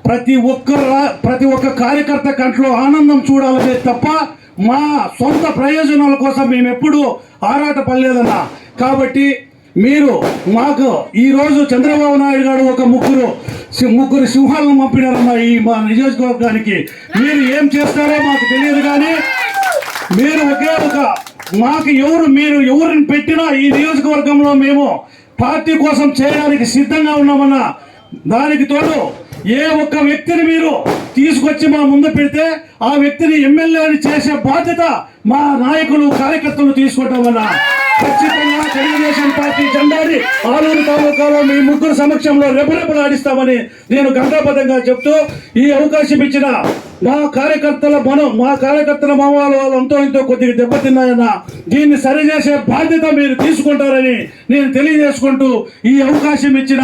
ప్రతి ఒక్క కార్యకర్త కంట్లో ఆనందం చూడాలనే తప్ప మా సొంత ప్రయోజనాల కోసం మేము ఎప్పుడూ ఆరాటపడలేదన్నా. కాబట్టి మీరు మాకు ఈరోజు చంద్రబాబు నాయుడు గారు ఒక ముగ్గురు సింహాలను పంపినారన్న ఈ మా నియోజకవర్గానికి. మీరు ఏం చేస్తారో మాకు తెలియదు, కానీ మీరు మాకు మీరు ఎవరిని పెట్టినా ఈ నియోజకవర్గంలో మేము పార్టీ కోసం చేయడానికి సిద్ధంగా ఉన్నామన్నా. దానికి తోడు ఏ ఒక్క వ్యక్తిని మీరు తీసుకొచ్చి మా ముందు పెడితే ఆ వ్యక్తిని ఎమ్మెల్యేని చేసే బాధ్యత మా నాయకులు కార్యకర్తలు తీసుకుంటామన్నా. ఖచ్చితంగా తెలుగుదేశం పార్టీ జెండాని ఆలూరు తాలూకాలో మీ ముగ్గురు సమక్షంలో రెపరెపలాడిస్తామని నేను గంటాపదంగా చెప్తూ, ఈ అవకాశం ఇచ్చిన మా కార్యకర్తల మామూలు వాళ్ళు ఎంతో ఎంతో కొద్దిగా దెబ్బతిన్నాయన్న. దీన్ని సరిచేసే బాధ్యత మీరు తీసుకుంటారని నేను తెలియజేసుకుంటూ ఈ అవకాశం ఇచ్చిన